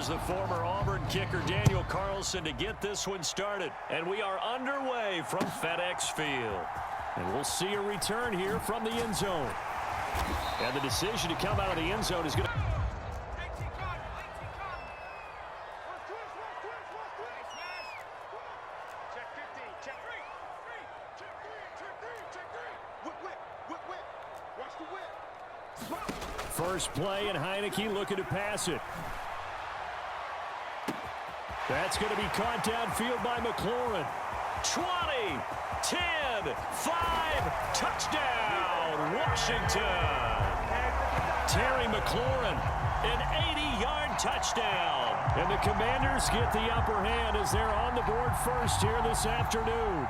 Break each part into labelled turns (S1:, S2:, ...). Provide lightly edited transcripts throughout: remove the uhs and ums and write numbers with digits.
S1: Here's the former Auburn kicker Daniel Carlson to get this one started. And we are underway from FedEx Field. And we'll see a return here from the end zone. And the decision to come out of the end zone is going to... First play, and Heineke looking to pass it. That's going to be caught downfield by McLaurin. 20, 10, 5, touchdown, Washington. Terry McLaurin, an 80-yard touchdown. And the Commanders get the upper hand as they're on the board first here this afternoon.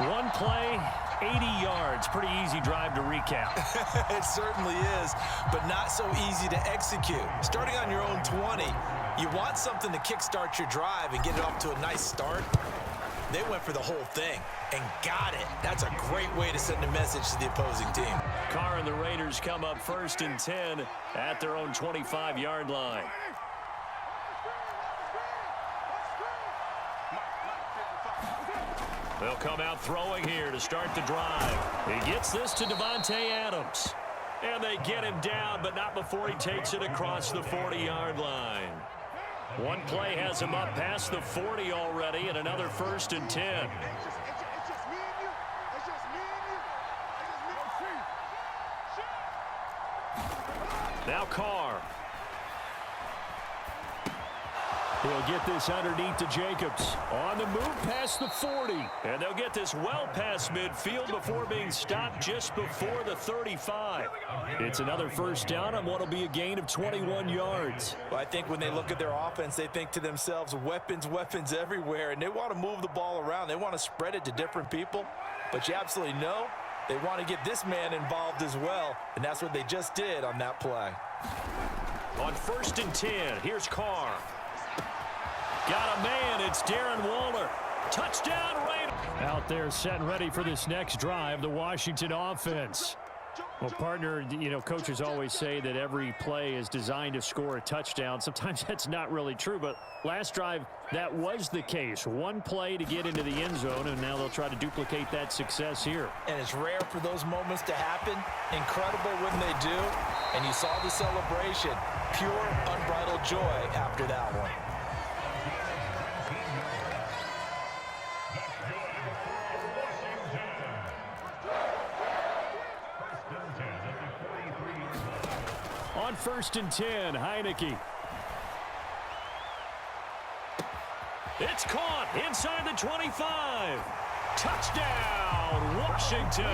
S1: One play, 80 yards. Pretty easy drive to recap.
S2: It certainly is, but not so easy to execute. Starting on your own 20, you want something to kickstart your drive and get it off to a nice start. They went for the whole thing and got it. That's a great way to send a message to the opposing team.
S1: Carr and the Raiders come up 1st and 10 at their own 25-yard line. They'll come out throwing here to start the drive. He gets this to Devontae Adams. And they get him down, but not before he takes it across the 40-yard line. One play has him up past the 40 already, and another 1st and 10. Now Carr. He'll get this underneath to Jacobs. On the move past the 40. And they'll get this well past midfield before being stopped just before the 35. It's another first down on what will be a gain of 21 yards.
S2: Well, I think when they look at their offense, they think to themselves, weapons, weapons everywhere. And they want to move the ball around. They want to spread it to different people. But you absolutely know they want to get this man involved as well. And that's what they just did on that play.
S1: On 1st and 10, here's Carr. Got a man. It's Darren Waller. Touchdown Raiders. Out there set and ready for this next drive, the Washington offense. Well, partner, you know, coaches always say that every play is designed to score a touchdown. Sometimes that's not really true, but last drive, that was the case. One play to get into the end zone, and now they'll try to duplicate that success here.
S2: And it's rare for those moments to happen. Incredible when they do. And you saw the celebration. Pure, unbridled joy after that one.
S1: On 1st and 10, Heineke. It's caught inside the 25. Touchdown, Washington.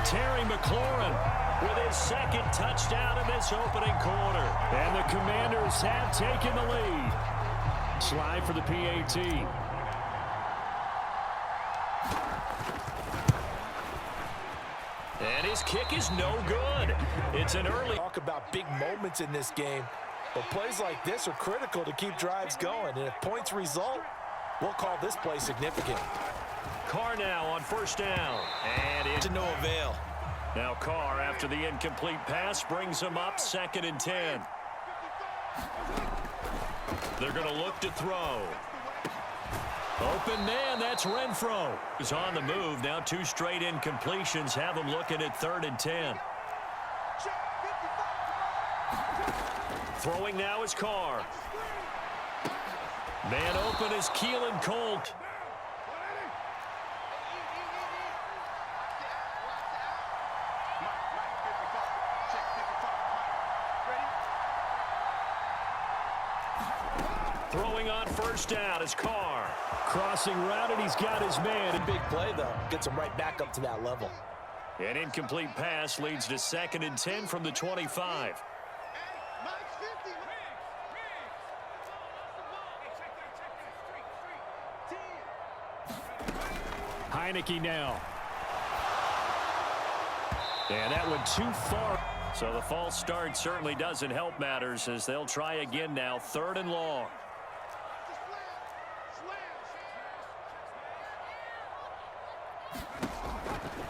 S1: Terry McLaurin with his second touchdown in this opening quarter. And the Commanders have taken the lead. Slide for the PAT. And his kick is no good. It's an early...
S2: Talk about big moments in this game. But plays like this are critical to keep drives going. And if points result, we'll call this play significant.
S1: Carr now on 1st down. And it's
S2: to no avail.
S1: Now Carr, after the incomplete pass, brings him up 2nd and 10. They're going to look to throw. Open man, that's Renfro. He's on the move. Now 2 straight incompletions have him looking at 3rd and 10. Throwing now is Carr. Man open is Keelan Colt. Throwing on 1st down is Carr. Crossing route, and he's got his man.
S2: A big play, though. Gets him right back up to that level.
S1: An incomplete pass leads to 2nd and 10 from the 25. Heineke now. And that went too far. So the false start certainly doesn't help matters as they'll try again now. 3rd and long.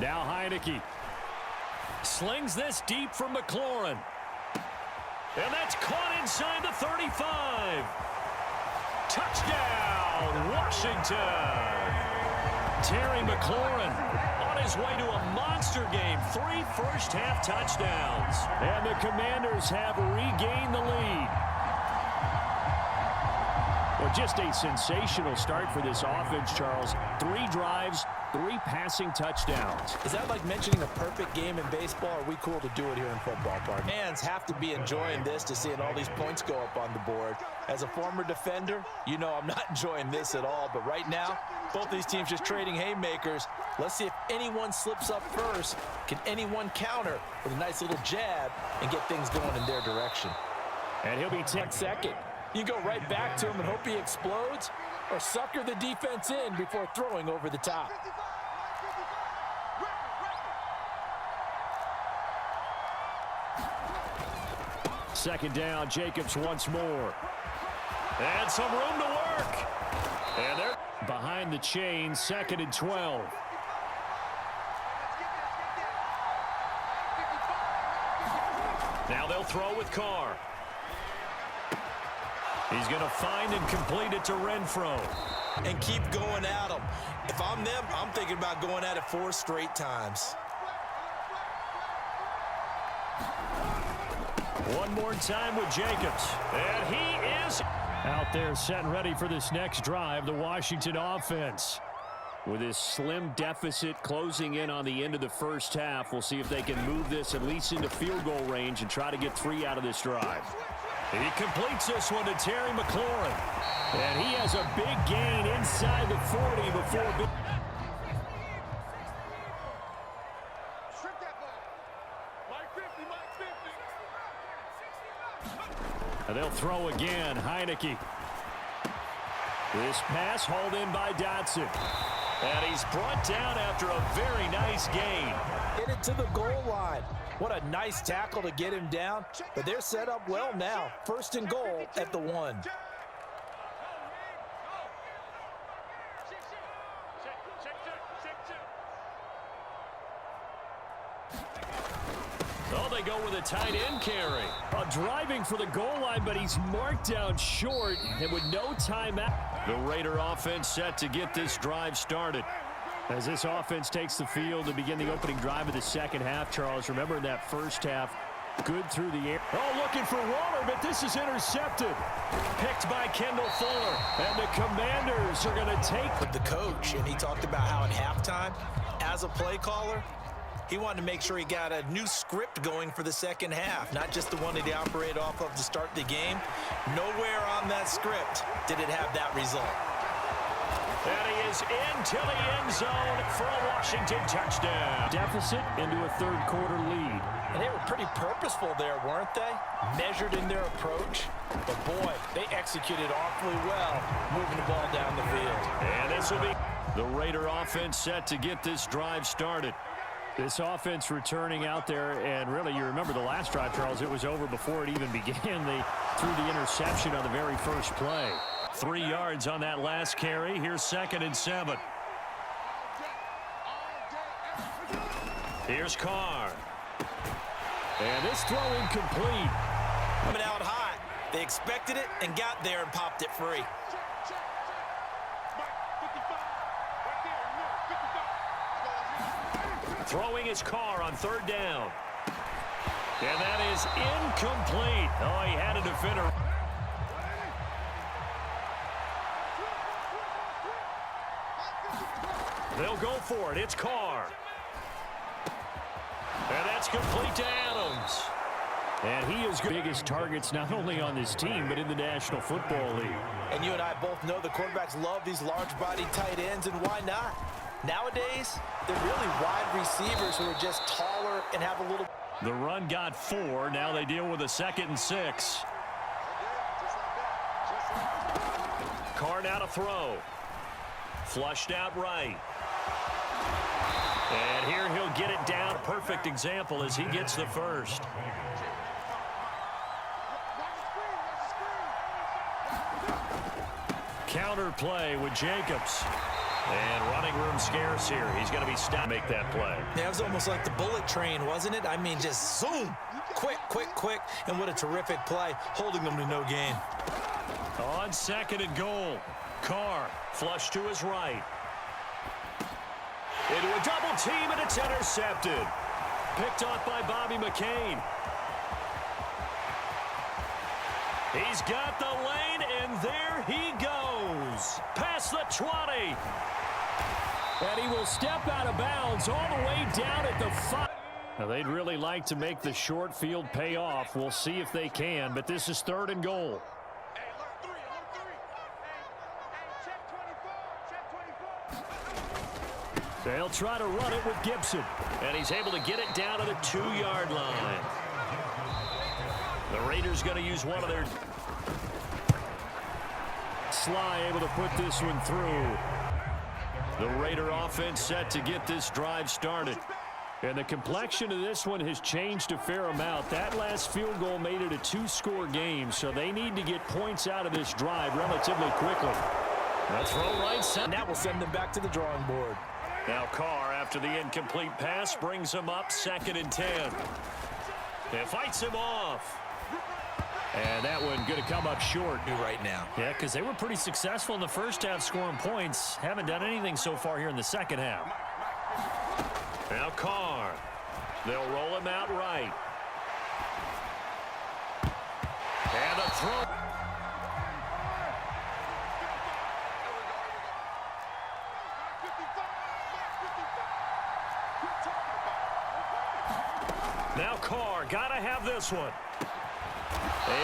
S1: Now Heineke slings this deep from McLaurin. And that's caught inside the 35. Touchdown, Washington. Terry McLaurin on his way to a monster game. 3 first-half touchdowns. And the Commanders have regained the lead. Well, just a sensational start for this offense, Charles. 3 drives, 3 passing touchdowns.
S2: Is that like mentioning a perfect game in baseball? Or are we cool to do it here in football, partner? Fans have to be enjoying this to seeing all these points go up on the board. As a former defender, you know I'm not enjoying this at all. But right now, both these teams just trading haymakers. Let's see if anyone slips up first. Can anyone counter with a nice little jab and get things going in their direction?
S1: And he'll be 10
S2: second. You go right back to him and hope he explodes, or sucker the defense in before throwing over the top.
S1: Second down, Jacobs once more. And some room to work. And they're behind the chain, 2nd and 12. Now they'll throw with Carr. He's going to find and complete it to Renfro.
S2: And keep going at them. If I'm them, I'm thinking about going at it 4 straight times.
S1: One more time with Jacobs. And he is out there set and ready for this next drive, the Washington offense. With this slim deficit closing in on the end of the first half, we'll see if they can move this at least into field goal range and try to get 3 out of this drive. He completes this one to Terry McLaurin. And he has a big gain inside the 40 before... And they'll throw again. Heineke. This pass hauled in by Dotson. And he's brought down after a very nice gain.
S2: Get it to the goal line. What a nice tackle to get him down. But they're set up well now. 1st and goal at the 1.
S1: Oh, they go with a tight end carry. Driving for the goal line, but he's marked down short and with no timeout. The Raider offense set to get this drive started. As this offense takes the field to begin the opening drive of the second half, Charles, remember in that first half, good through the air. Oh, looking for Waller, but this is intercepted. Picked by Kendall Fuller. And the Commanders are going to take...
S2: With the coach, and he talked about how at halftime, as a play caller, he wanted to make sure he got a new script going for the second half, not just the one that he operated off of to start the game. Nowhere on that script did it have that result.
S1: And he is into the end zone for a Washington touchdown. Deficit into a 3rd quarter lead.
S2: And they were pretty purposeful there, weren't they? Measured in their approach. But boy, they executed awfully well, moving the ball down the field.
S1: And this will be the Raider offense set to get this drive started. This offense returning out there, and really, you remember the last drive, Charles, it was over before it even began. They threw the interception on the very first play. 3 yards on that last carry. Here's 2nd and 7. Here's Carr. And this throw incomplete.
S2: Coming out hot. They expected it and got there and popped it free.
S1: Throwing his Carr on 3rd down. And that is incomplete. Oh, he had a defender. They'll go for it. It's Carr. And that's complete to Adams. And he is biggest targets not only on this team, but in the National Football League.
S2: And you and I both know the quarterbacks love these large-body tight ends, and why not? Nowadays, they're really wide receivers who are just taller and have a little...
S1: The run got 4. Now they deal with a 2nd and 6. Carr now to throw. Flushed out right. And here he'll get it down. Perfect example as he gets the first. Counter play with Jacobs. And running room scarce here. He's going to be stopped to make that play.
S2: Yeah, it was almost like the bullet train, wasn't it? I mean, just zoom, quick, and what a terrific play, holding them to no gain.
S1: On 2nd and goal, Carr flush to his right. Into a double team, and it's intercepted. Picked off by Bobby McCain. He's got the lane, and there he goes. Past the 20. And he will step out of bounds all the way down at the 5. Now, they'd really like to make the short field pay off. We'll see if they can, but this is 3rd and goal. They'll try to run it with Gibson, and he's able to get it down to the 2-yard line. The Raiders going to use one of their... Sly able to put this one through. The Raider offense set to get this drive started. And the complexion of this one has changed a fair amount. That last field goal made it a 2-score game, so they need to get points out of this drive relatively quickly. That's throw right side.
S2: That will send them back to the drawing board.
S1: Now Carr, after the incomplete pass, brings him up 2nd and 10. And fights him off. And that one going to come up short.
S2: Right now.
S1: Yeah, because they were pretty successful in the first half scoring points. Haven't done anything so far here in the second half. Now Carr. They'll roll him out right. And a throw. Now Carr, gotta have this one.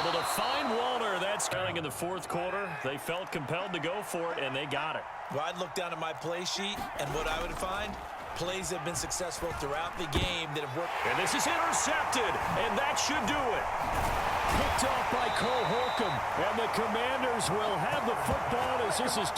S1: Able to find Walter. That's coming in the 4th quarter. They felt compelled to go for it, and they got it.
S2: Well, I'd look down at my play sheet, and what I would find, plays have been successful throughout the game that have worked.
S1: And this is intercepted, and that should do it. Picked off by Cole Holcomb, and the Commanders will have the football as this is